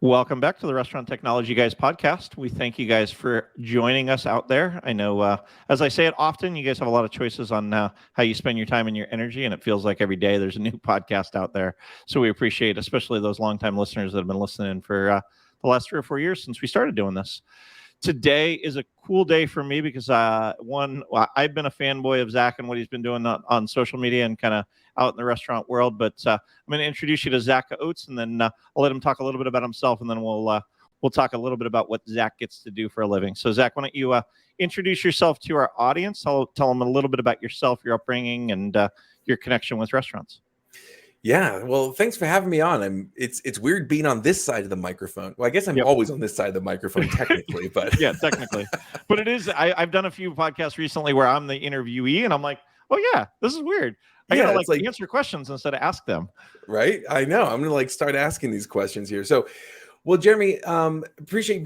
Welcome back to the Restaurant Technology Guys podcast. We thank you guys for joining us out there. I know, as I say it often, you guys have a lot of choices on how you spend your time and your energy, and it feels like every day there's a new podcast out there. So we appreciate, especially those longtime listeners that have been listening for the last 3 or 4 years since we started doing this. Today is a cool day for me because I've been a fanboy of Zack and what he's been doing on social media and kind of out in the restaurant world. But I'm going to introduce you to Zack Oates, and then I'll let him talk a little bit about himself, and then we'll talk a little bit about what Zack gets to do for a living. So Zack, why don't you introduce yourself to our audience? Tell them a little bit about yourself, your upbringing, and your connection with restaurants. Yeah, well, thanks for having me on. It's weird being on this side of the microphone. Well, I guess I'm always on this side of the microphone technically, but yeah, technically. But it is. I've done a few podcasts recently where I'm the interviewee, and I'm like, oh yeah, this is weird. I gotta like answer questions instead of ask them. Right? I know. I'm gonna start asking these questions here. So, well, Jeremy, appreciate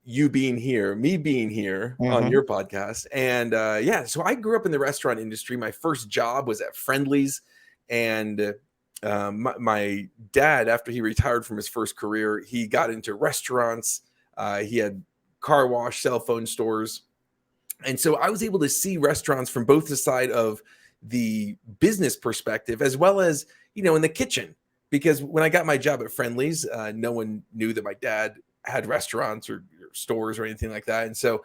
you being here, me being here on your podcast, and so I grew up in the restaurant industry. My first job was at Friendly's. And my dad, after he retired from his first career, he got into restaurants. He had car wash, cell phone stores. And so I was able to see restaurants from both the side of the business perspective, as well as, in the kitchen. Because when I got my job at Friendly's, no one knew that my dad had restaurants or stores or anything like that. And so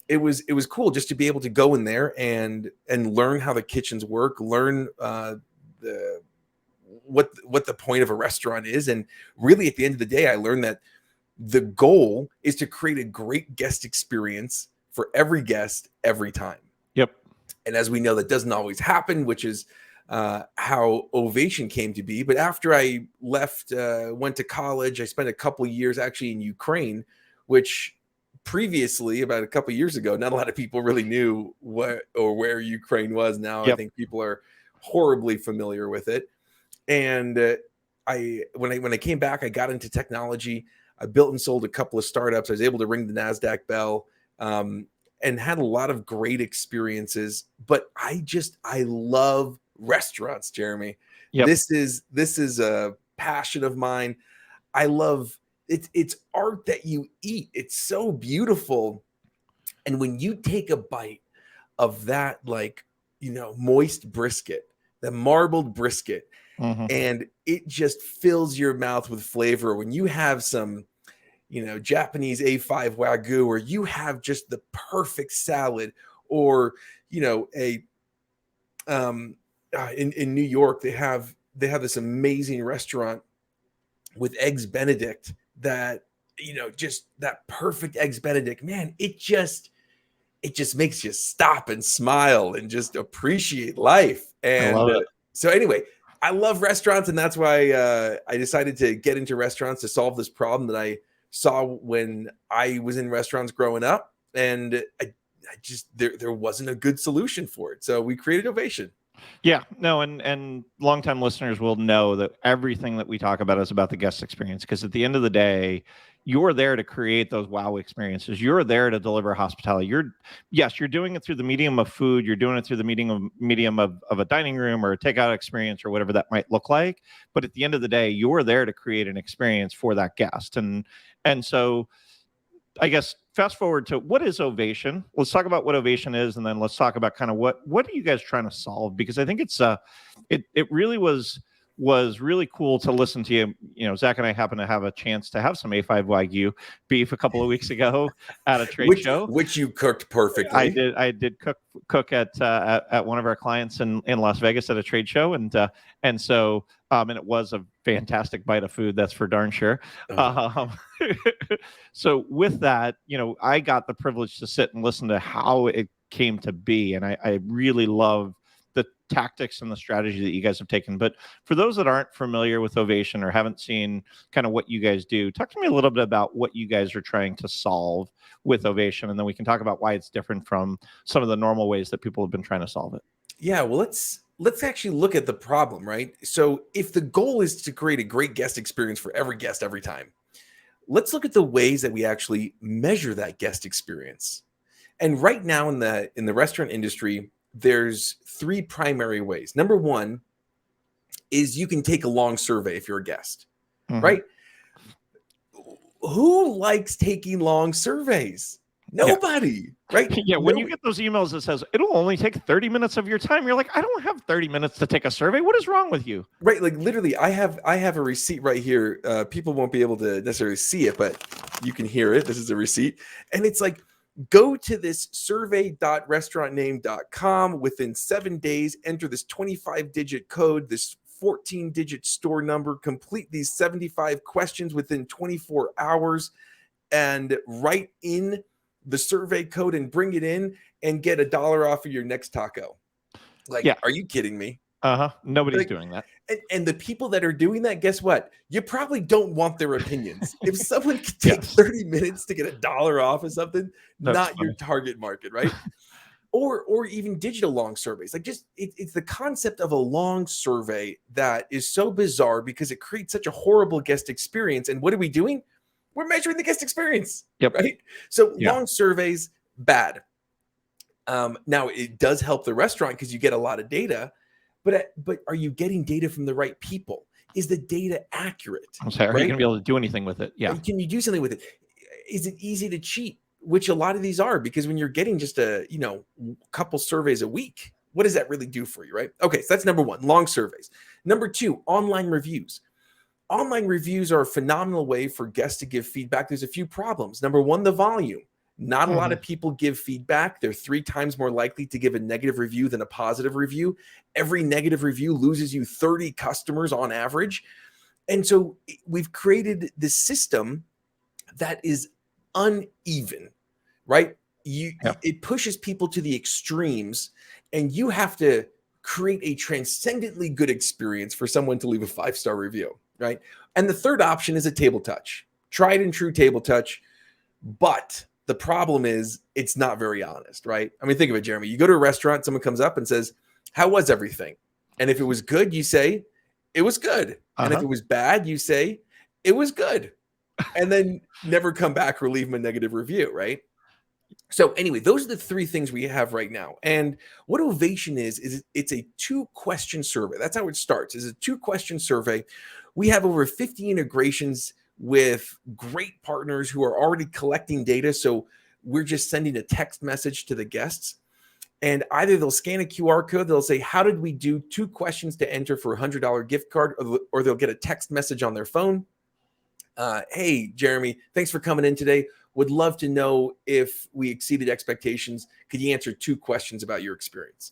it was cool just to be able to go in there and learn how the kitchens work, learn what the point of a restaurant is. And really at the end of the day, I learned that the goal is to create a great guest experience for every guest every time. Yep. And as we know, that doesn't always happen, which is how Ovation came to be. But after I left, went to college, I spent a couple of years actually in Ukraine, which previously, about a couple of years ago, not a lot of people really knew what or where Ukraine was. Now I think people are horribly familiar with it. And when I came back, I got into technology. I built and sold a couple of startups. I was able to ring the NASDAQ bell, and had a lot of great experiences. But I love restaurants, Jeremy. Yep. This is a passion of mine. I love it. It's art that you eat. It's so beautiful. And when you take a bite of that, moist brisket, the marbled brisket, and it just fills your mouth with flavor. When you have some, Japanese A5 Wagyu, or you have just the perfect salad, or, in New York, they have this amazing restaurant with Eggs Benedict that, just that perfect Eggs Benedict, man, it just makes you stop and smile and just appreciate life. And I love it. So anyway, I love restaurants, and that's why I decided to get into restaurants to solve this problem that I saw when I was in restaurants growing up. And I just, there wasn't a good solution for it. So we created Ovation. Yeah, no, and longtime listeners will know that everything that we talk about is about the guest experience, because at the end of the day, you're there to create those wow experiences. You're there to deliver hospitality. You're doing it through the medium of food. You're doing it through the medium of a dining room or a takeout experience or whatever that might look like. But at the end of the day, you're there to create an experience for that guest. And so I guess fast forward to what is Ovation. Let's talk about what Ovation is, and then let's talk about kind of what are you guys trying to solve? Because I think it's it really was really cool to listen to you. Zack and I happened to have a chance to have some A5 Wagyu beef a couple of weeks ago at a trade show, which you cooked perfectly. I did cook at one of our clients in Las Vegas at a trade show, and so and it was a fantastic bite of food, that's for darn sure. So with that, I got the privilege to sit and listen to how it came to be, and I really love the tactics and the strategy that you guys have taken. But for those that aren't familiar with Ovation or haven't seen kind of what you guys do, talk to me a little bit about what you guys are trying to solve with Ovation, and then we can talk about why it's different from some of the normal ways that people have been trying to solve it. Yeah, well, let's actually look at the problem, right? So if the goal is to create a great guest experience for every guest every time, let's look at the ways that we actually measure that guest experience. And right now in the restaurant industry, there's three primary ways. Number one is you can take a long survey if you're a guest, right? who likes taking long surveys? Nobody, right? Yeah, when you get those emails that says it'll only take 30 minutes of your time, you're like, I don't have 30 minutes to take a survey. What is wrong with you? Right, like literally, I have a receipt right here. People won't be able to necessarily see it, but you can hear it. This is a receipt, and it's like, go to this survey.restaurantname.com within 7 days. Enter this 25-digit code, this 14-digit store number. Complete these 75 questions within 24 hours, and write in the survey code and bring it in and get $1 off of your next taco. Like, are you kidding me? Nobody's doing that. And the people that are doing that, guess what? You probably don't want their opinions. If someone could take 30 minutes to get $1 off of something, not your target market, right? or even digital long surveys. Like, just it's the concept of a long survey that is so bizarre because it creates such a horrible guest experience. And what are we doing? We're measuring the guest experience, right? So long surveys, bad. Now it does help the restaurant because you get a lot of data, but are you getting data from the right people? Is the data accurate? I'm sorry, are you going to be able to do anything with it? Yeah. Can you do something with it? Is it easy to cheat? Which a lot of these are, because when you're getting just a couple surveys a week, what does that really do for you, right? Okay, so that's number one, long surveys. Number two, online reviews. Online reviews are a phenomenal way for guests to give feedback. There's a few problems. Number one, the volume. Not a lot of people give feedback. They're 3 times more likely to give a negative review than a positive review. Every negative review loses you 30 customers on average. And so we've created this system that is uneven, right? It pushes people to the extremes, and you have to create a transcendently good experience for someone to leave a 5-star review, right? And the third option is a table touch, tried and true table touch, but the problem is it's not very honest, right? I mean, think of it, Jeremy. You go to a restaurant, someone comes up and says, how was everything? And if it was good, you say, it was good. And if it was bad, you say, it was good. And then never come back or leave them a negative review, right? So anyway, those are the 3 things we have right now. And what Ovation is it's a 2-question survey. That's how it starts, is a 2-question survey. We have over 50 integrations with great partners who are already collecting data. So we're just sending a text message to the guests, and either they'll scan a QR code, they'll say, how did we do, 2 questions to enter for a $100 gift card, or they'll get a text message on their phone. Hey, Jeremy, thanks for coming in today. Would love to know if we exceeded expectations. Could you answer 2 questions about your experience?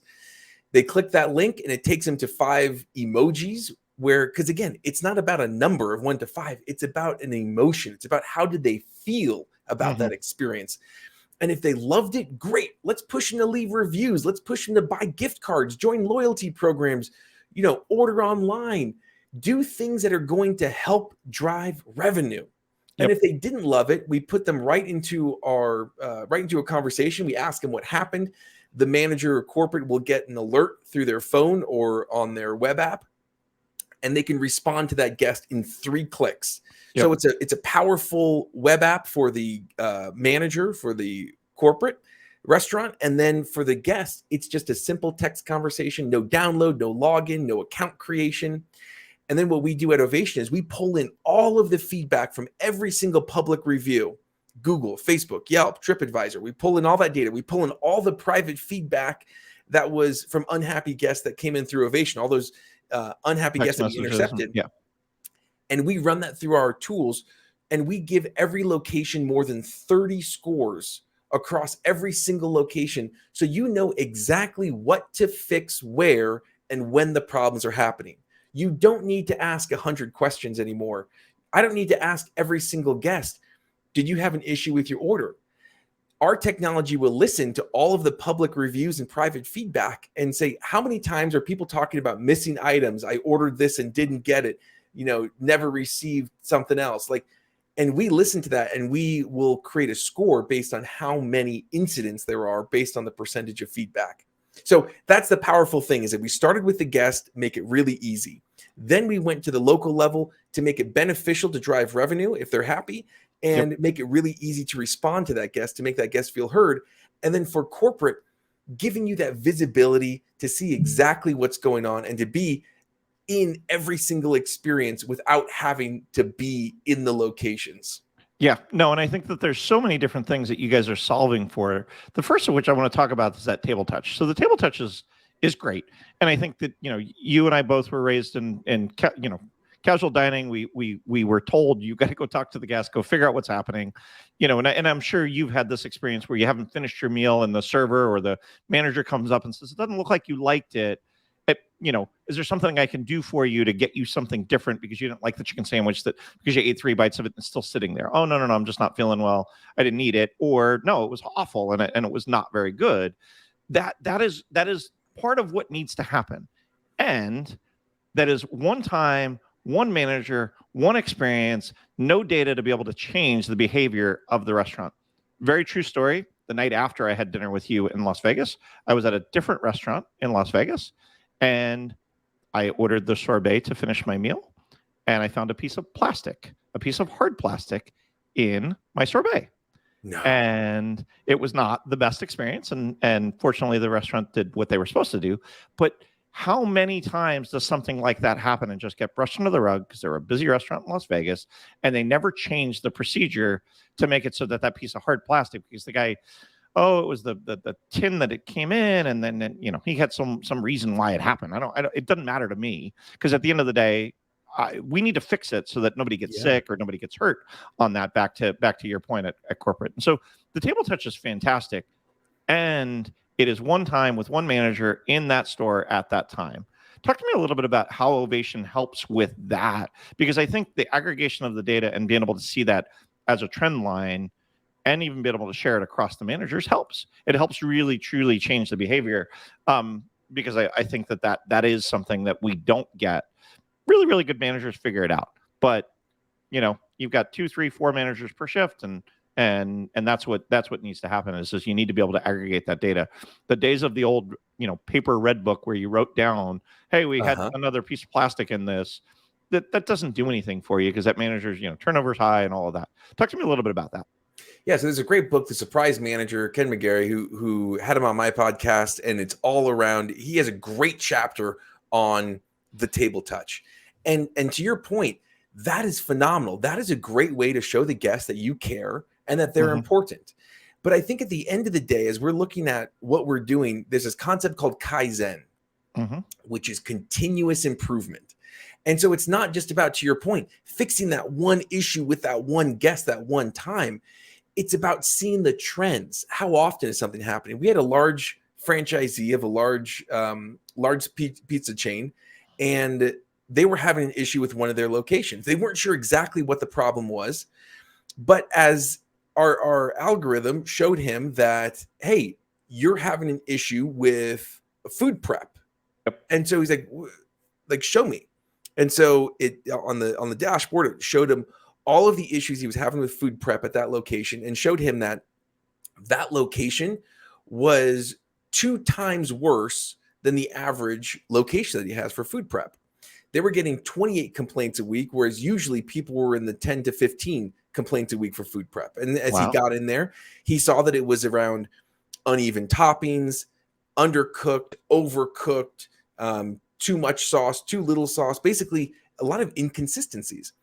They click that link and it takes them to 5 emojis, because again, it's not about a number of 1 to 5. It's about an emotion. It's about how did they feel about that experience. And if they loved it, great. Let's push them to leave reviews. Let's push them to buy gift cards, join loyalty programs, order online, do things that are going to help drive revenue. And if they didn't love it, we put them right into a conversation. We ask them what happened. The manager or corporate will get an alert through their phone or on their web app, and they can respond to that guest in 3 clicks. So it's a powerful web app for the manager, for the corporate restaurant, and then for the guest, it's just a simple text conversation, no download, no login, no account creation. And then what we do at Ovation is we pull in all of the feedback from every single public review, Google, Facebook, Yelp, TripAdvisor. We pull in all that data. We pull in all the private feedback that was from unhappy guests that came in through Ovation, all those unhappy guests that we intercepted. And we run that through our tools, and we give every location more than 30 scores across every single location, so you know exactly what to fix where and when the problems are happening. You don't need to ask 100 questions anymore. I don't need to ask every single guest, did you have an issue with your order? Our technology will listen to all of the public reviews and private feedback and say, how many times are people talking about missing items? I ordered this and didn't get it, never received something else. And we listen to that, and we will create a score based on how many incidents there are based on the percentage of feedback. So that's the powerful thing, is that we started with the guest, make it really easy. Then we went to the local level to make it beneficial to drive revenue if they're happy, and make it really easy to respond to that guest, to make that guest feel heard. And then for corporate, giving you that visibility to see exactly what's going on and to be in every single experience without having to be in the locations. Yeah, no, and I think that there's so many different things that you guys are solving for. The first of which I want to talk about is that table touch. So the table touch is great, and I think that you and I both were raised in casual dining. We were told you got to go talk to the guest, go figure out what's happening, and I'm sure you've had this experience where you haven't finished your meal and the server or the manager comes up and says it doesn't look like you liked it. Is there something I can do for you to get you something different because you didn't like the chicken sandwich because you ate 3 bites of it and it's still sitting there? Oh, no, I'm just not feeling well. I didn't eat it. Or no, it was awful and it was not very good. That is part of what needs to happen. And that is one time, one manager, one experience, no data to be able to change the behavior of the restaurant. Very true story. The night after I had dinner with you in Las Vegas, I was at a different restaurant in Las Vegas. And I ordered the sorbet to finish my meal, and I found a piece of hard plastic in my sorbet. No. And it was not the best experience. And fortunately, the restaurant did what they were supposed to do. But how many times does something like that happen and just get brushed under the rug because they're a busy restaurant in Las Vegas, and they never change the procedure to make it so that piece of hard plastic, because the guy, it was the tin that it came in, and then he had some reason why it happened. I don't it doesn't matter to me, because at the end of the day, we need to fix it so that nobody gets sick or nobody gets hurt on that. Back to your point at corporate. And so the table touch is fantastic, and it is one time with one manager in that store at that time. Talk to me a little bit about how Ovation helps with that, because I think the aggregation of the data and being able to see that as a trend line and even being able to share it across the managers helps. It helps really, truly change the behavior, because I think that is something that we don't get. Really, really good managers figure it out. But, you've got 2, 3, 4 managers per shift, and that's what needs to happen is you need to be able to aggregate that data. The days of the old, paper red book where you wrote down, hey, we had another piece of plastic in this, that doesn't do anything for you, because that manager's, turnover's high and all of that. Talk to me a little bit about that. Yeah, so there's a great book, The Surprise Manager, Ken McGarry, who had him on my podcast, and it's all around. He has a great chapter on the table touch, and to your point, that is phenomenal. That is a great way to show the guests that you care and that they're important. But I think at the end of the day, as we're looking at what we're doing, there's this concept called Kaizen, which is continuous improvement. And so it's not just about, to your point, fixing that one issue with that one guest that one time. It's about seeing the trends. How often is something happening? We had a large franchisee of a large pizza chain, and they were having an issue with one of their locations. They weren't sure exactly what the problem was, but as our algorithm showed him that, hey, you're having an issue with food prep. Yep. And so he's like, show me. And so it on the dashboard, it showed him all of the issues he was having with food prep at that location, and showed him that location was 2 times worse than the average location that he has for food prep. They were getting 28 complaints a week, whereas usually people were in the 10 to 15 complaints a week for food prep. And as he got in there, he saw that it was around uneven toppings, undercooked, overcooked, too much sauce, too little sauce, basically a lot of inconsistencies.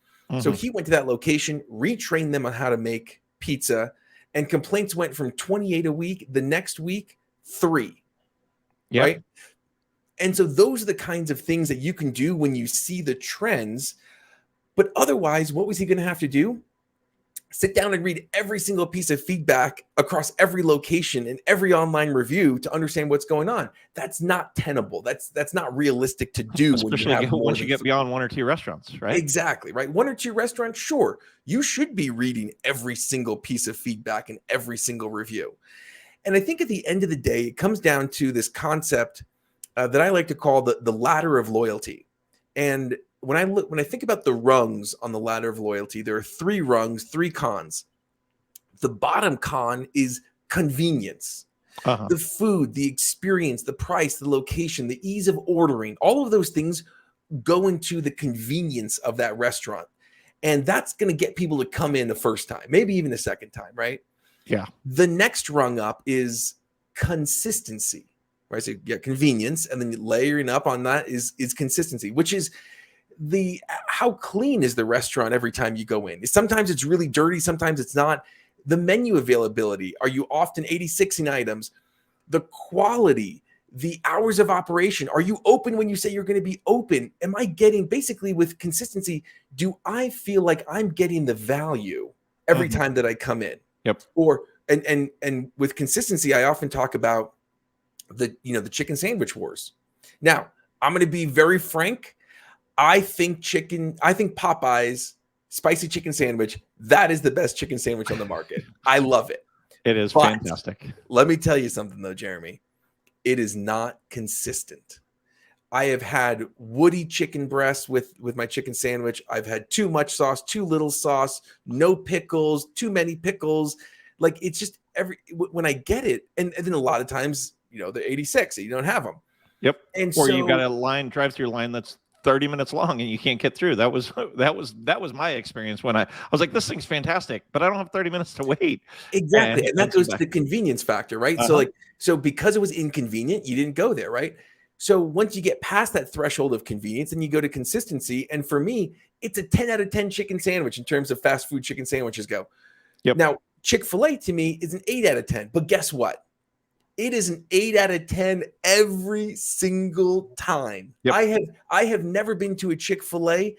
So he went to that location, retrained them on how to make pizza, and complaints went from 28 a week, the next week, 3. Yep. Right? And so those are the kinds of things that you can do when you see the trends. But otherwise, what was he going to have to do? Sit down and read every single piece of feedback across every location and every online review to understand what's going on. That's not tenable. That's not realistic to do. Especially once you get beyond 1 or 2 restaurants, right? Exactly, right? 1 or 2 restaurants, sure. You should be reading every single piece of feedback and every single review. And I think at the end of the day, it comes down to this concept that I like to call the ladder of loyalty. And when I think about the rungs on the ladder of loyalty, there are 3 rungs, 3 cons. The bottom con is convenience. The food, the experience, the price, the location, the ease of ordering, all of those things go into the convenience of that restaurant. And that's going to get people to come in the first time, maybe even the second time, right? Yeah. The next rung up is consistency, right? So you get convenience, and then layering up on that is consistency, which is the how clean is the restaurant every time you go in? Sometimes it's really dirty, sometimes it's not. The menu availability, are you often 86 items? The quality, the hours of operation, are you open when you say you're going to be open? Am I getting, basically with consistency, do I feel like I'm getting the value every time that I come in? Yep. Or and with consistency, I often talk about the chicken sandwich wars. Now, I'm going to be very frank. I think Popeyes spicy chicken sandwich, that is the best chicken sandwich on the market. I love it. It is But fantastic. let me tell you something though, Jeremy. It is not consistent. I have had woody chicken breasts with my chicken sandwich. I've had too much sauce, too little sauce, no pickles, too many pickles. Like, it's just when I get it, and then a lot of times, they're 86, so you don't have them. Yep. And or you got a drive-through line that's 30 minutes long and you can't get through. That was my experience when I was like, this thing's fantastic, but I don't have 30 minutes to wait. Exactly. And that goes to the convenience factor, right? Uh-huh. So because it was inconvenient, you didn't go there, right? So once you get past that threshold of convenience, and you go to consistency. And for me, it's a 10 out of 10 chicken sandwich in terms of fast food chicken sandwiches go. Yep. Now, Chick-fil-A to me is an 8 out of 10. But guess what? It is an 8 out of 10 every single time. Yep. I have never been to a Chick-fil-A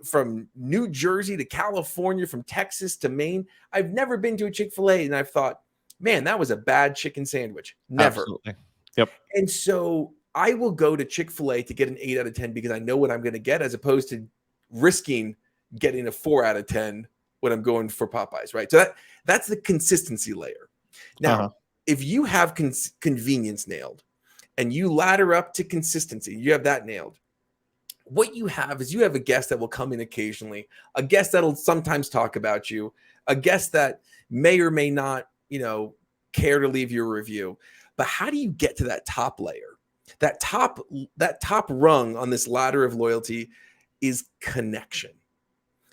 from New Jersey to California, from Texas to Maine. I've never been to a Chick-fil-A and I've thought, man, that was a bad chicken sandwich. Never. Absolutely. Yep. And so I will go to Chick-fil-A to get an 8 out of 10 because I know what I'm going to get, as opposed to risking getting a 4 out of 10 when I'm going for Popeyes, right? So that's the consistency layer. Now, if you have convenience nailed and you ladder up to consistency, you have that nailed. What you have is you have a guest that will come in occasionally, a guest that'll sometimes talk about you, a guest that may or may not, care to leave your review. But how do you get to that top layer? That top rung on this ladder of loyalty is connection.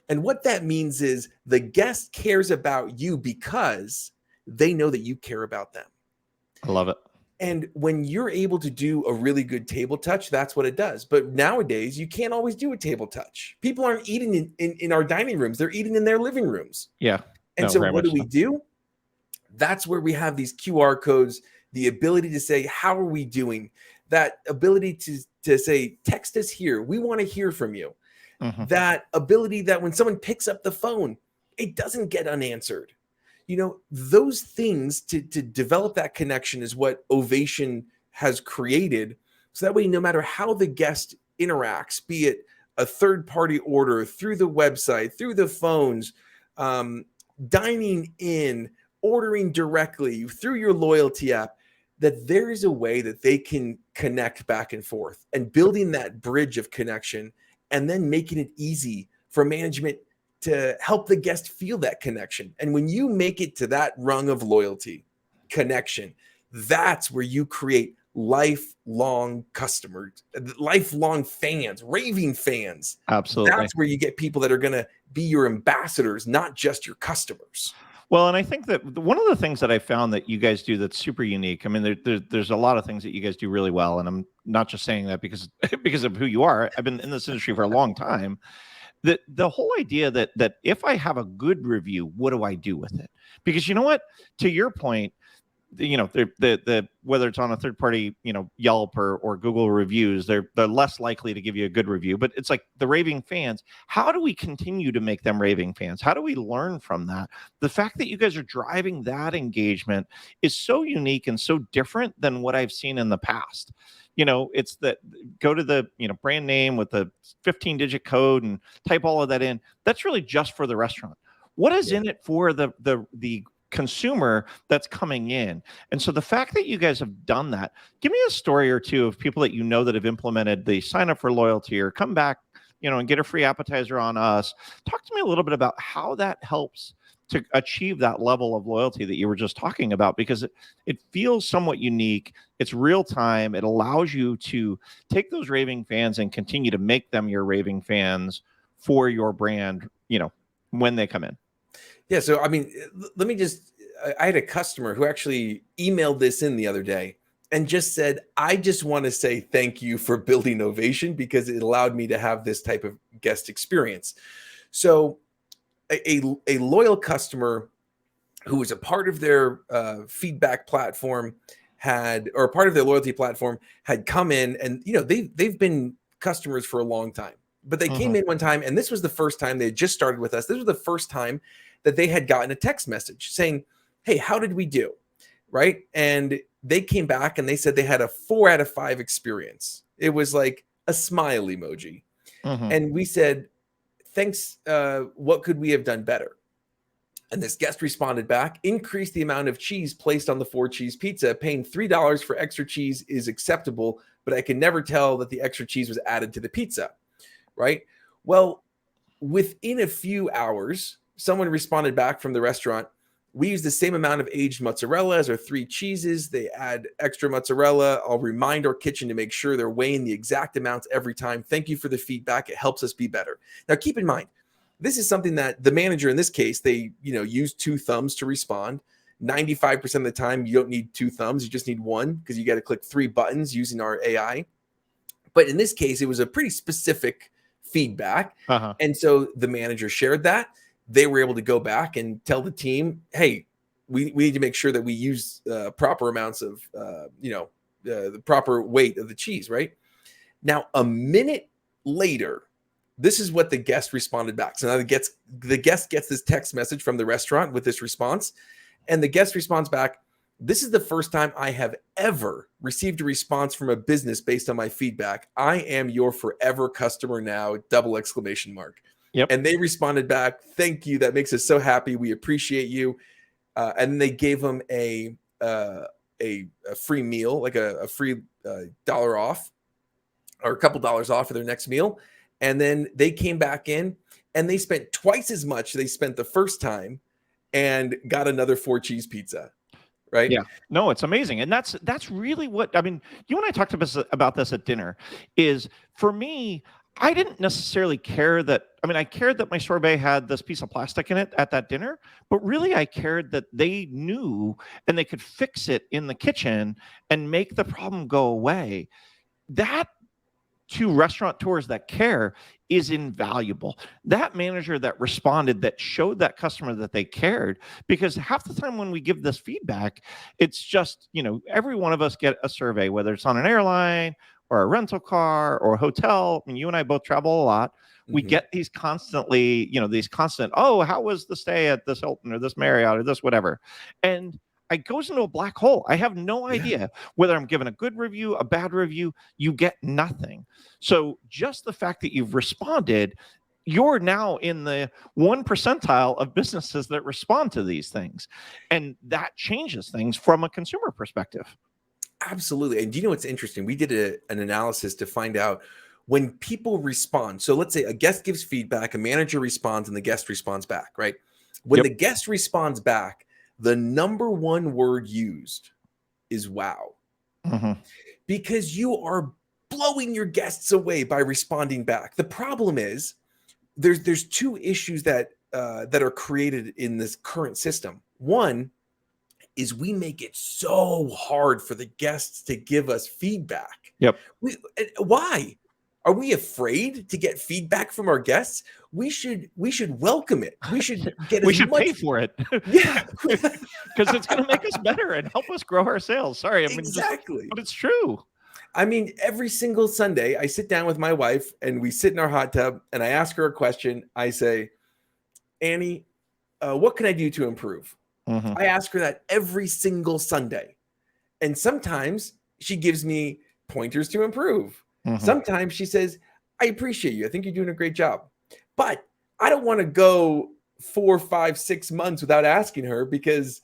And what that means is the guest cares about you because they know that you care about them. I love it. And when you're able to do a really good table touch, that's what it does. But nowadays, you can't always do a table touch. People aren't eating in our dining rooms. They're eating in their living rooms. Yeah. And so what do we do? That's where we have these QR codes, the ability to say, how are we doing? That ability to say, text us here. We want to hear from you. Mm-hmm. That ability that when someone picks up the phone, it doesn't get unanswered. Those things to develop that connection is what Ovation has created. So that way, no matter how the guest interacts, be it a third-party order, through the website, through the phones, dining in, ordering directly, through your loyalty app, that there is a way that they can connect back and forth, and building that bridge of connection, and then making it easy for management to help the guest feel that connection. And when you make it to that rung of loyalty, connection, that's where you create lifelong customers, lifelong fans, raving fans. Absolutely. That's where you get people that are going to be your ambassadors, not just your customers. Well, and I think that one of the things that I found that you guys do that's super unique, I mean, there's a lot of things that you guys do really well, and I'm not just saying that because of who you are. I've been in this industry for a long time. The whole idea that if I have a good review, what do I do with it? Because you know what, to your point, the whether it's on a third party, Yelp or Google reviews, they're less likely to give you a good review. But it's like the raving fans. How do we continue to make them raving fans? How do we learn from that? The fact that you guys are driving that engagement is so unique and so different than what I've seen in the past. It's that go to the brand name with the 15-digit code and type all of that in. That's really just for the restaurant. What is in it for the consumer that's coming in? And so the fact that you guys have done that, give me a story or two of people that that have implemented the sign up for loyalty or come back, and get a free appetizer on us. Talk to me a little bit about how that helps to achieve that level of loyalty that you were just talking about, because it feels somewhat unique. It's real time. It allows you to take those raving fans and continue to make them your raving fans for your brand, when they come in. Yeah. So, I mean, I had a customer who actually emailed this in the other day, and just said, I just want to say thank you for building Ovation because it allowed me to have this type of guest experience. So a loyal customer who was a part of their feedback platform or a part of their loyalty platform had come in, and they've been customers for a long time, but they came in one time, and this was the first time they had just started with us. This was the first time that they had gotten a text message saying, hey, how did we do? Right. And they came back and they said they had a 4 out of 5 experience. It was like a smile emoji. And we said, thanks. What could we have done better? And this guest responded back, increase the amount of cheese placed on the 4-cheese pizza. Paying $3 for extra cheese is acceptable, but I can never tell that the extra cheese was added to the pizza. Right. Well, within a few hours, someone responded back from the restaurant. We use the same amount of aged mozzarella as our 3 cheeses. They add extra mozzarella. I'll remind our kitchen to make sure they're weighing the exact amounts every time. Thank you for the feedback. It helps us be better. Now, keep in mind, this is something that the manager in this case, they use 2 thumbs to respond. 95% of the time, you don't need 2 thumbs. You just need 1 because you got to click 3 buttons using our AI. But in this case, it was a pretty specific feedback. And so the manager shared that. They were able to go back and tell the team, hey, we need to make sure that we use proper amounts of, the proper weight of the cheese, right? Now, a minute later, this is what the guest responded back. So now the guest gets this text message from the restaurant with this response, and the guest responds back, this is the first time I have ever received a response from a business based on my feedback. I am your forever customer now, ! Yep. And they responded back, thank you. That makes us so happy. We appreciate you. And they gave them a free meal, like a free $1 off or a couple dollars off for their next meal. And then they came back in and they spent twice as much they spent the first time and got another 4-cheese pizza. Right. Yeah. No, it's amazing. And that's really what, I mean, you and I talked about this at dinner. Is for me, I didn't necessarily care that, I cared that my sorbet had this piece of plastic in it at that dinner, but really I cared that they knew and they could fix it in the kitchen and make the problem go away. That, to restaurateurs that care, is invaluable. That manager that responded, that showed that customer that they cared, because half the time when we give this feedback, it's just, every one of us get a survey, whether it's on an airline or a rental car or a hotel. You and I both travel a lot. We get these constantly, oh, how was the stay at this Hilton or this Marriott or this whatever? And it goes into a black hole. I have no idea whether I'm given a good review, a bad review. You get nothing. So just the fact that you've responded, you're now in the 1 percentile of businesses that respond to these things. And that changes things from a consumer perspective. Absolutely. And do you know what's interesting? We did an analysis to find out when people respond. So let's say a guest gives feedback, a manager responds, and the guest responds back, right? When the guest responds back, the number 1 word used is wow. Because you are blowing your guests away by responding back. The problem is there's 2 issues that are created in this current system. One is we make it so hard for the guests to give us feedback. Why? Are we afraid to get feedback from our guests? We should welcome it. We should get. We should pay for it. Yeah, because it's going to make us better and help us grow our sales. Sorry, exactly. But it's true. Every single Sunday, I sit down with my wife and we sit in our hot tub and I ask her a question. I say, Annie, what can I do to improve? I ask her that every single Sunday. And sometimes she gives me pointers to improve. Sometimes she says, I appreciate you. I think you're doing a great job. But I don't want to go 4, 5, 6 months without asking her because,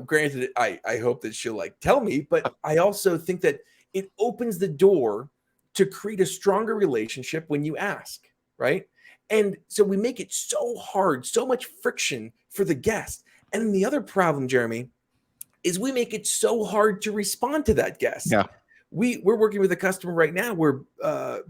granted, I hope that she'll tell me, but I also think that it opens the door to create a stronger relationship when you ask, right? And so we make it so hard, so much friction for the guest. And then the other problem, Jeremy, is we make it so hard to respond to that guest. Yeah. We're working with a customer right now where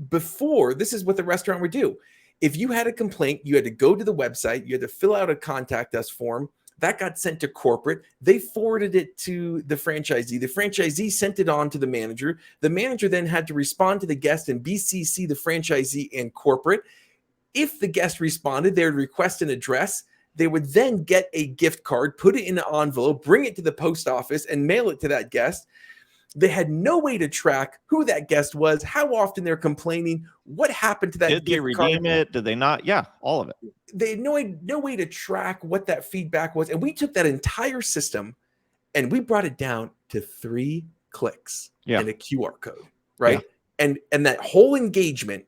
before, this is what the restaurant would do. If you had a complaint, you had to go to the website, you had to fill out a contact us form. That got sent to corporate. They forwarded it to the franchisee. The franchisee sent it on to the manager. The manager then had to respond to the guest and BCC the franchisee and corporate. If the guest responded, they would request an address. They would then get a gift card, put it in an envelope, bring it to the post office, and mail it to that guest. They had no way to track who that guest was, how often they're complaining, what happened to that gift card. Did they redeem it? Did they not? Yeah, all of it. They had no way to track what that feedback was. And we took that entire system and we brought it down to 3 clicks and a QR code, right? Yeah. And that whole engagement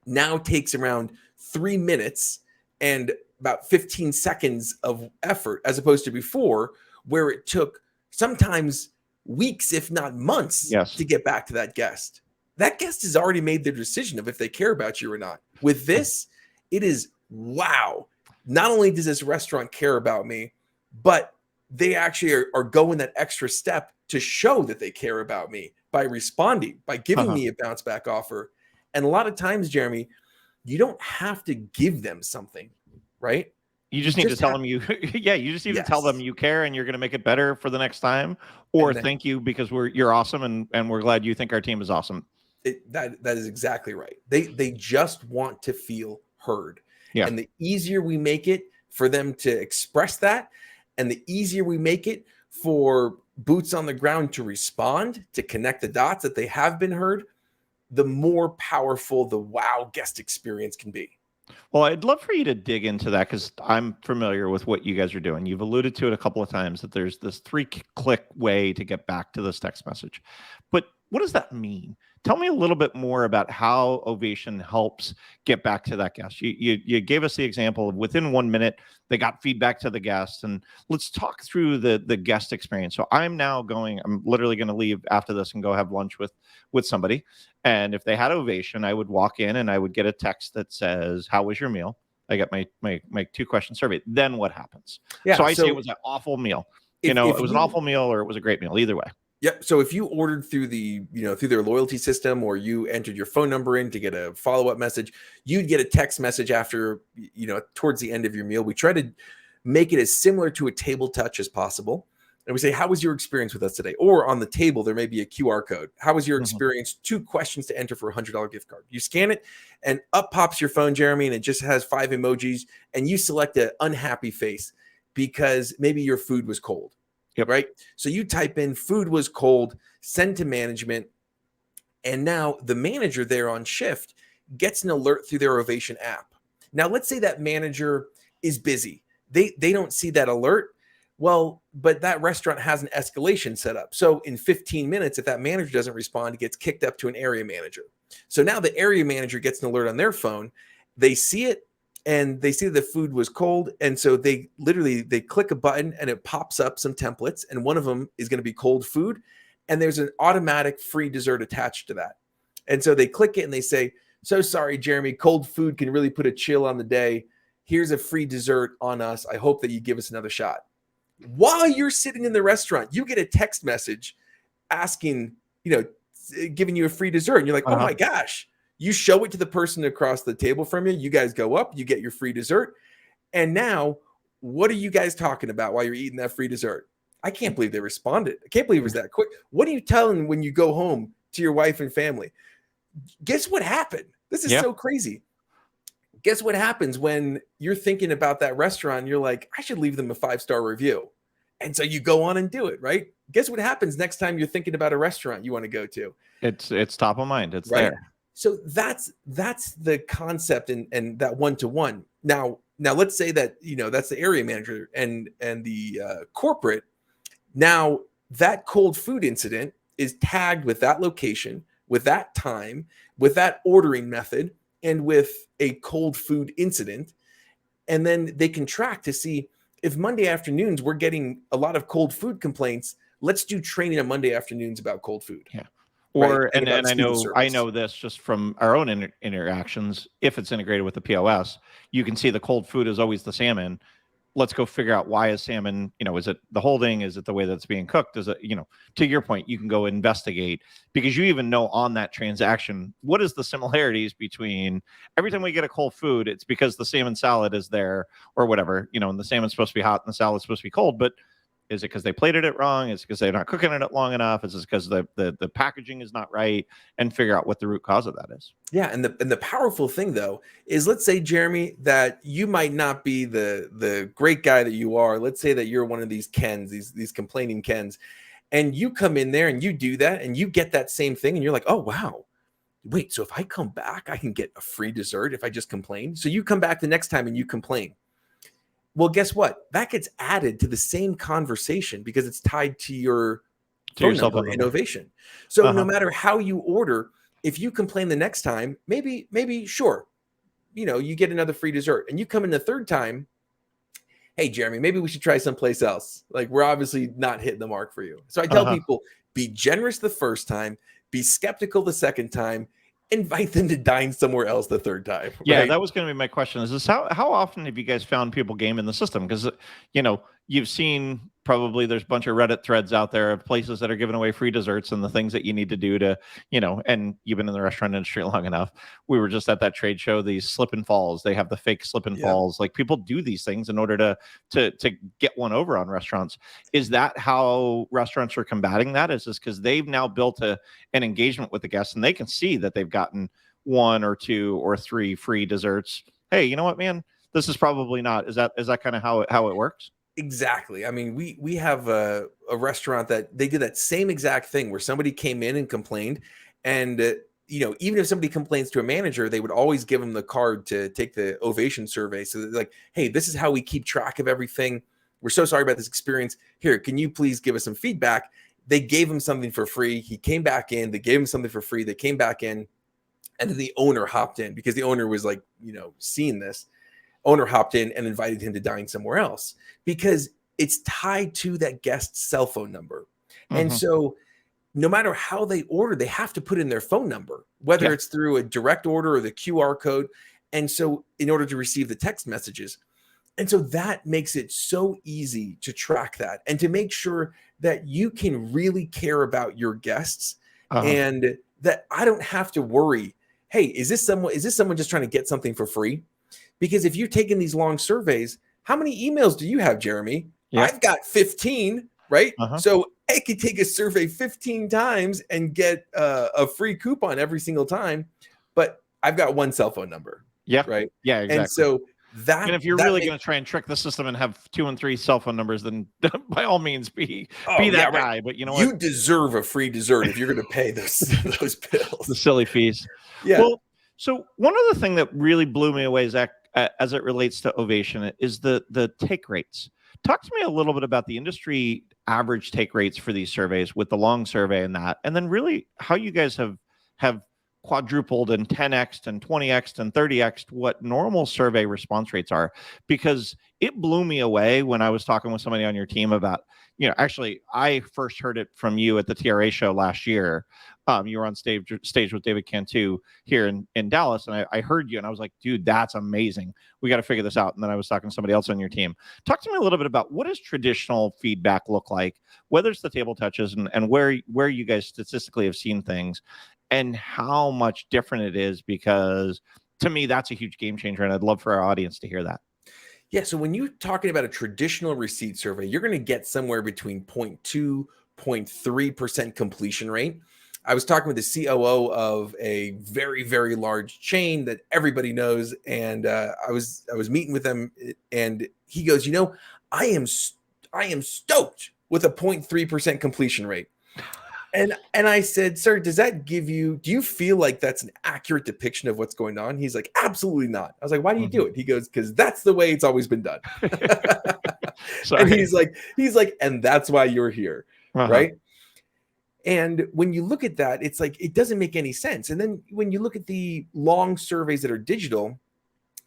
now takes around 3 minutes and about 15 seconds of effort, as opposed to before, where it took sometimes weeks, if not months, to get back to that guest. That guest has already made their decision of if they care about you or not. With this, it is, wow. Not only does this restaurant care about me, but they actually are going that extra step to show that they care about me by responding, by giving me a bounce back offer. And a lot of times, Jeremy, you don't have to give them something, right? You just need to tell them you just need to tell them you care and you're going to make it better for the next time, or thank you because you're awesome and we're glad you think our team is awesome. That is exactly right. They just want to feel heard. Yeah. And the easier we make it for them to express that, and the easier we make it for boots on the ground to respond, to connect the dots that they have been heard, the more powerful the wow guest experience can be. Well, I'd love for you to dig into that because I'm familiar with what you guys are doing. You've alluded to it a couple of times that there's this 3-click way to get back to this text message. But what does that mean? Tell me a little bit more about how Ovation helps get back to that guest. You gave us the example of within 1 minute, they got feedback to the guest. And let's talk through the guest experience. So I'm literally going to leave after this and go have lunch with somebody. And if they had Ovation, I would walk in and I would get a text that says, how was your meal? I got my 2-question survey. Then what happens? Yeah, so I say it was an awful meal. It was an awful meal or it was a great meal, either way. Yep. So if you ordered through through their loyalty system, or you entered your phone number in to get a follow-up message, you'd get a text message after, towards the end of your meal. We try to make it as similar to a table touch as possible. And we say, how was your experience with us today? Or on the table, there may be a QR code. How was your experience? 2 questions to enter for a $100 gift card. You scan it and up pops your phone, Jeremy, and it just has 5 emojis, and you select an unhappy face because maybe your food was cold. Yep. Right. So you type in food was cold, send to management. And now the manager there on shift gets an alert through their Ovation app. Now, let's say that manager is busy. They don't see that alert. Well, but that restaurant has an escalation set up. So in 15 minutes, if that manager doesn't respond, it gets kicked up to an area manager. So now the area manager gets an alert on their phone. They see it. And they see the food was cold. And so they click a button and it pops up some templates. And one of them is going to be cold food. And there's an automatic free dessert attached to that. And so they click it and they say, so sorry, Jeremy, cold food can really put a chill on the day. Here's a free dessert on us. I hope that you give us another shot. While you're sitting in the restaurant, you get a text message asking, giving you a free dessert. And you're like, oh my gosh. You show it to the person across the table from you. You guys go up, you get your free dessert. And now, what are you guys talking about while you're eating that free dessert? I can't believe they responded. I can't believe it was that quick. What are you telling when you go home to your wife and family? Guess what happened? This is so crazy. Guess what happens when you're thinking about that restaurant and you're like, I should leave them a 5-star review. And so you go on and do it, right? Guess what happens next time you're thinking about a restaurant you want to go to? It's top of mind. It's there. So that's the concept and that one-to-one. Now let's say that, that's the area manager and the corporate. Now that cold food incident is tagged with that location, with that time, with that ordering method, and with a cold food incident. And then they can track to see if Monday afternoons we're getting a lot of cold food complaints. Let's do training on Monday afternoons about cold food. Yeah. Or and I know this just from our own interactions. If it's integrated with the POS, you can see the cold food is always the salmon. let's go figure out why is salmon, is it the holding? Is it the way that's being cooked? Is it, to your point, you can go investigate because you even know on that transaction, what is the similarities between every time we get a cold food, it's because the salmon salad is there or whatever, and the salmon's supposed to be hot and the salad's supposed to be cold, but is it because they plated it wrong? Is it because they're not cooking it long enough? Is it because the packaging is not right? And figure out what the root cause of that is. Yeah, and the powerful thing though is, let's say, Jeremy, that you might not be the great guy that you are. Let's say that you're one of these Kens, these complaining Kens, and you come in there and you do that and you get that same thing and you're like, oh wow, wait, so if I come back, I can get a free dessert if I just complain. So you come back the next time and you complain. Well, guess what? That gets added to the same conversation because it's tied to your phone number in Ovation. So no matter how you order, if you complain the next time, maybe sure, you get another free dessert, and you come in the third time. Hey, Jeremy, maybe we should try someplace else. Like, we're obviously not hitting the mark for you. So I tell people, be generous the first time, be skeptical the second time, invite them to dine somewhere else the third time. Yeah, right? That was going to be my question. Is this how often have you guys found people gaming the system? Because you've seen probably there's a bunch of Reddit threads out there of places that are giving away free desserts and the things that you need to do to, and you've been in the restaurant industry long enough. We were just at that trade show, these slip and falls. They have the fake slip and falls. Like, people do these things in order to get one over on restaurants. Is that how restaurants are combating that? Is this because they've now built an engagement with the guests and they can see that they've gotten 1 or 2 or 3 free desserts? Hey, you know what, man? This is probably not. Is that kind of how it works? Exactly. I mean, we have a restaurant that they did that same exact thing where somebody came in and complained, and even if somebody complains to a manager, they would always give them the card to take the Ovation survey. So they're like, hey, this is how we keep track of everything. We're so sorry about this experience. Here, can you please give us some feedback? They gave him something for free. He came back in. They gave him something for free. They came back in, and then the owner hopped in because the owner was like, seeing this. Owner hopped in and invited him to dine somewhere else because it's tied to that guest's cell phone number. And so no matter how they order, they have to put in their phone number, whether it's through a direct order or the QR code. And so in order to receive the text messages. And so that makes it so easy to track that and to make sure that you can really care about your guests and that I don't have to worry, hey, is this someone just trying to get something for free? Because if you're taking these long surveys, how many emails do you have, Jeremy? I've got 15, right? So I could take a survey 15 times and get a free coupon every single time, but I've got 1 cell phone number. Yeah. Right. Yeah. Exactly. And so and if you're really going to try and trick the system and have 2 and 3 cell phone numbers, then by all means be that guy. Right. But you deserve a free dessert if you're going to pay those bills, the silly fees. Yeah. Well, so one other thing that really blew me away, Zach, as it relates to Ovation, is the take rates. Talk to me a little bit about the industry average take rates for these surveys with the long survey and that, and then really how you guys have quadrupled and 10x and 20x and 30x what normal survey response rates are, because it blew me away when I was talking with somebody on your team about, actually I first heard it from you at the TRA show last year. You were on stage with David Cantu here in Dallas, and I heard you and I was like, dude, that's amazing. We got to figure this out. And then I was talking to somebody else on your team. Talk to me a little bit about what does traditional feedback look like, whether it's the table touches and where you guys statistically have seen things and how much different it is, because to me, that's a huge game changer. And I'd love for our audience to hear that. Yeah. So when you're talking about a traditional receipt survey, you're going to get somewhere between 0.2, 0.3% completion rate. I was talking with the COO of a very, very large chain that everybody knows. And I was meeting with them and he goes, I am stoked with a 0.3% completion rate. And I said, sir, do you feel like that's an accurate depiction of what's going on? He's like, absolutely not. I was like, why do you do it? He goes, because that's the way it's always been done. And he's like, and that's why you're here. Right. And when you look at that, it's like, it doesn't make any sense. And then when you look at the long surveys that are digital,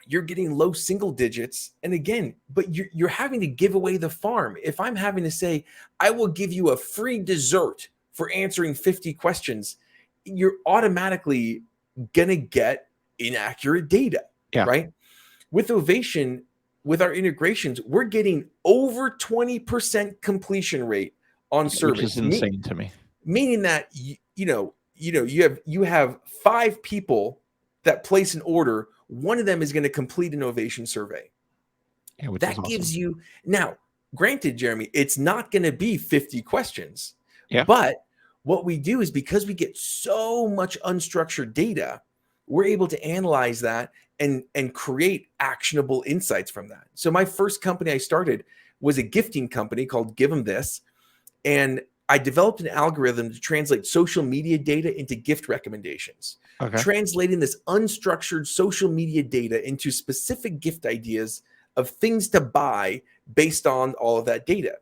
you're getting low single digits. And again, but you're having to give away the farm. If I'm having to say, I will give you a free dessert for answering 50 questions, you're automatically going to get inaccurate data, right? With Ovation, with our integrations, we're getting over 20% completion rate on surveys, which is insane to me. Meaning that you have 5 people that place an order. One of them is going to complete an Ovation survey. Yeah, which that is awesome. gives you now. Granted, Jeremy, it's not going to be 50 questions. Yeah. But what we do is, because we get so much unstructured data, we're able to analyze that and create actionable insights from that. So my first company I started was a gifting company called Give 'Em This. And I developed an algorithm to translate social media data into gift recommendations, translating this unstructured social media data into specific gift ideas of things to buy based on all of that data.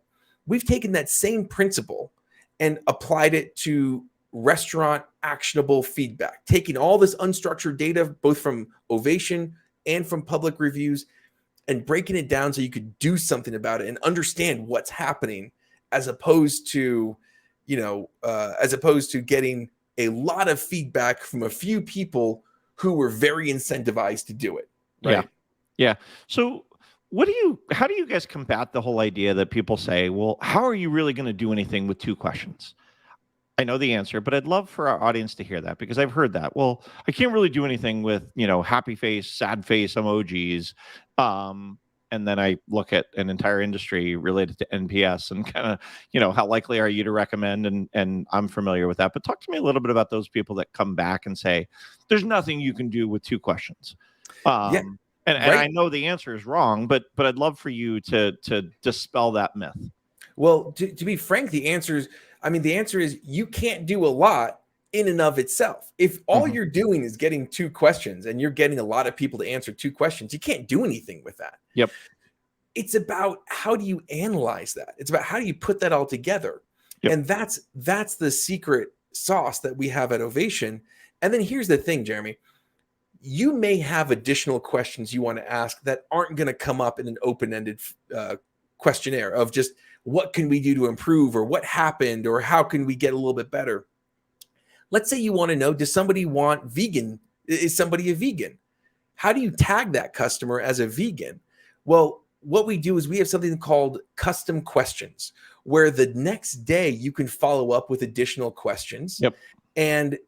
We've taken that same principle and applied it to restaurant actionable feedback, taking all this unstructured data, both from Ovation and from public reviews, and breaking it down so you could do something about it and understand what's happening, as opposed to getting a lot of feedback from a few people who were very incentivized to do it. Right? Yeah. So how do you guys combat the whole idea that people say, well, how are you really going to do anything with 2 questions? I know the answer, but I'd love for our audience to hear that, because I've heard that. Well, I can't really do anything with, happy face, sad face emojis. And then I look at an entire industry related to NPS and kind of, how likely are you to recommend? And I'm familiar with that. But talk to me a little bit about those people that come back and say, there's nothing you can do with 2 questions. And I know the answer is wrong, but I'd love for you to dispel that myth. Well, to be frank, the answer is you can't do a lot in and of itself. If all you're doing is getting 2 questions and you're getting a lot of people to answer 2 questions, you can't do anything with that. Yep. It's about, how do you analyze that? It's about, how do you put that all together? Yep. And that's the secret sauce that we have at Ovation. And then here's the thing, Jeremy. You may have additional questions you want to ask that aren't going to come up in an open-ended questionnaire of just, what can we do to improve, or what happened, or how can we get a little bit better? Let's say you want to know, does somebody want vegan? Is somebody a vegan? How do you tag that customer as a vegan? Well, what we do is we have something called custom questions, where the next day you can follow up with additional questions. Yep. And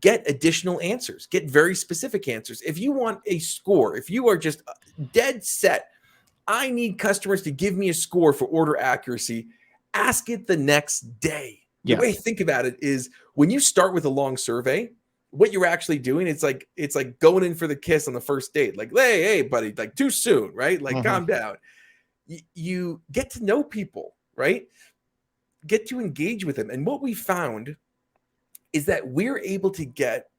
get additional answers, get very specific answers. If you want a score, if you are just dead set, I need customers to give me a score for order accuracy, ask it the next day. The way I think about it is, when you start with a long survey, what you're actually doing, it's like going in for the kiss on the first date. Like, hey, buddy, like, too soon, right? Like, calm down. You get to know people, right? Get to engage with them. And what we found is that we're able to get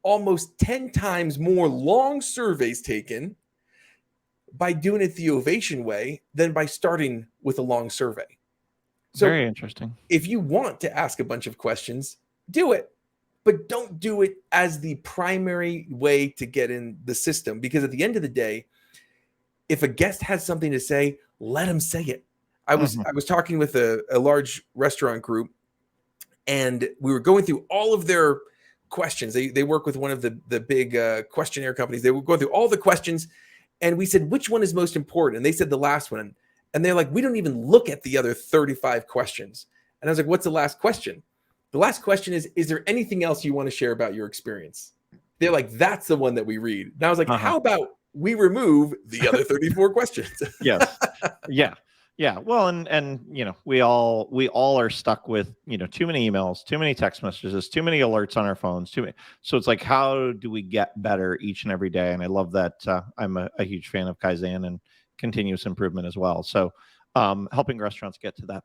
almost 10 times more long surveys taken by doing it the Ovation way than by starting with a long survey. So very interesting. If you want to ask a bunch of questions, do it, but don't do it as the primary way to get in the system, because at the end of the day, if a guest has something to say, let them say it. I was talking with a large restaurant group, and we were going through all of their questions. They work with one of the big questionnaire companies. They were going through all the questions, and we said, which one is most important? And they said the last one. And they're like, we don't even look at the other 35 questions. And I was like, what's the last question? The last question is there anything else you want to share about your experience? They're like, that's the one that we read. And I was like, how about we remove the other 34 questions? Yes. Yeah. Well, and we all are stuck with, too many emails, too many text messages, too many alerts on our phones, too many. So it's like, how do we get better each and every day? And I love that. I'm a huge fan of Kaizen and continuous improvement as well. So helping restaurants get to that.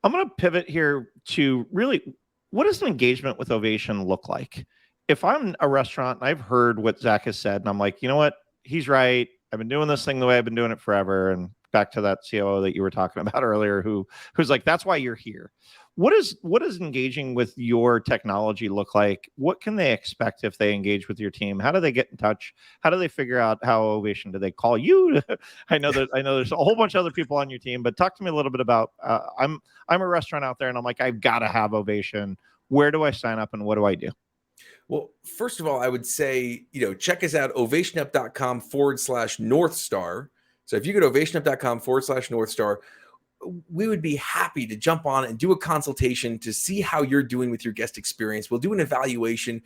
I'm going to pivot here to really, what does an engagement with Ovation look like? If I'm a restaurant and I've heard what Zack has said, and I'm like, you know what, he's right. I've been doing this thing the way I've been doing it forever. And back to that COO that you were talking about earlier, who's like, that's why you're here. What does engaging with your technology look like? What can they expect if they engage with your team? How do they get in touch? How do they figure out how Ovation? Do they call you? I know there's a whole bunch of other people on your team, but talk to me a little bit about. I'm a restaurant out there, and I'm like, I've got to have Ovation. Where do I sign up, and what do I do? Well, first of all, I would say, check us out, ovationup.com/North Star. So if you go to ovationup.com/North Star, we would be happy to jump on and do a consultation to see how you're doing with your guest experience. We'll do an evaluation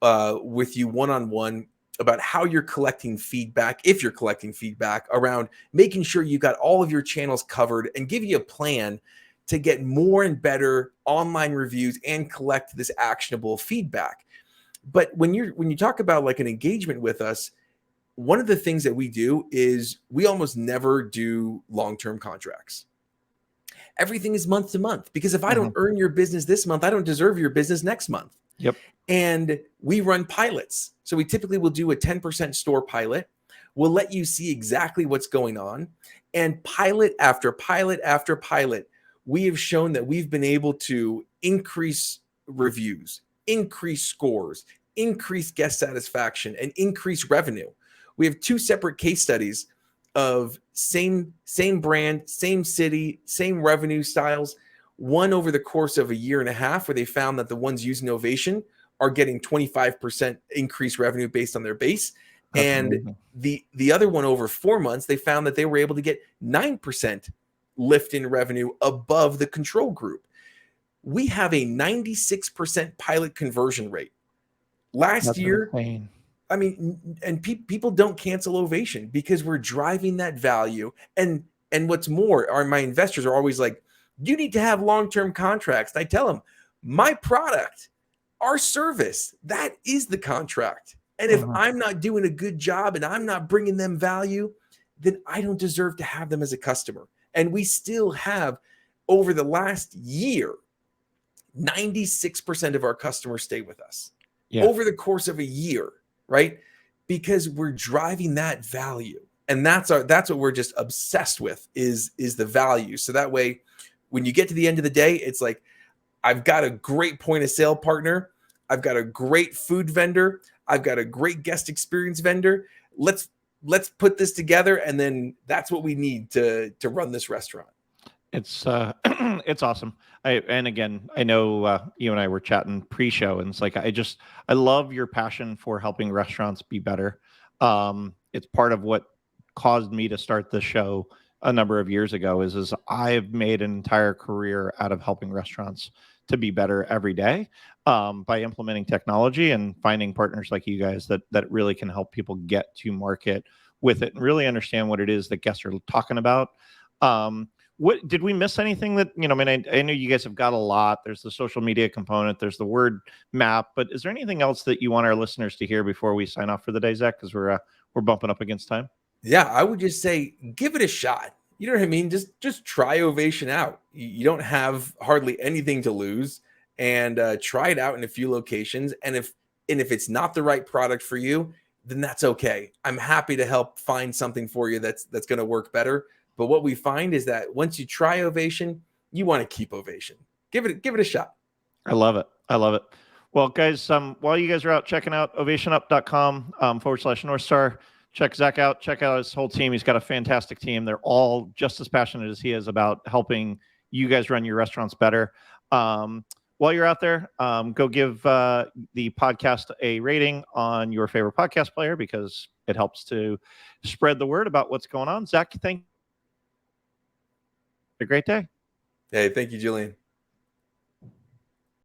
with you one-on-one about how you're collecting feedback, if you're collecting feedback around making sure you got all of your channels covered, and give you a plan to get more and better online reviews and collect this actionable feedback. But when you talk about like an engagement with us, one of the things that we do is we almost never do long-term contracts. Everything is month to month, because if I don't earn your business this month, I don't deserve your business next month. Yep. And we run pilots. So we typically will do a 10% store pilot. We'll let you see exactly what's going on. And pilot after pilot after pilot, we have shown that we've been able to increase reviews, increase scores, increase guest satisfaction, and increase revenue. We have 2 separate case studies of same brand, same city, same revenue styles. One over the course of a year and a half, where they found that the ones using Ovation are getting 25% increased revenue based on their base. That's and amazing. the other one over 4 months, they found that they were able to get 9% lift in revenue above the control group. We have a 96% pilot conversion rate. Last year, insane. I mean, and people don't cancel Ovation because we're driving that value. And what's more, my investors are always like, you need to have long-term contracts. And I tell them, my product, our service, that is the contract. And if I'm not doing a good job and I'm not bringing them value, then I don't deserve to have them as a customer. And we still have, over the last year, 96% of our customers stay with us over the course of a year, right? Because we're driving that value. And that's what we're just obsessed with is the value. So that way, when you get to the end of the day, it's like, I've got a great point of sale partner. I've got a great food vendor. I've got a great guest experience vendor. Let's put this together. And then that's what we need to run this restaurant. It's it's awesome. And again, I know you and I were chatting pre-show, and it's like I love your passion for helping restaurants be better. It's part of what caused me to start the show a number of years ago. Is I've made an entire career out of helping restaurants to be better every day by implementing technology and finding partners like you guys that really can help people get to market with it and really understand what it is that guests are talking about. What did we miss anything that, I mean, I know you guys have got a lot. There's the social media component, there's the word map, but is there anything else that you want our listeners to hear before we sign off for the day, Zach? Because we're bumping up against time. Yeah, I would just say, give it a shot. You know what I mean? Just try Ovation out. You don't have hardly anything to lose, and try it out in a few locations. And if it's not the right product for you, then that's okay. I'm happy to help find something for you that's going to work better. But what we find is that once you try Ovation, you want to keep Ovation. Give it a shot. I love it. Well, guys, while you guys are out checking out ovationup.com /North Star, check Zach out. Check out his whole team. He's got a fantastic team. They're all just as passionate as he is about helping you guys run your restaurants better. While you're out there, go give the podcast a rating on your favorite podcast player, because it helps to spread the word about what's going on. Zach, thank you. Have a great day. Hey, thank you, Julian.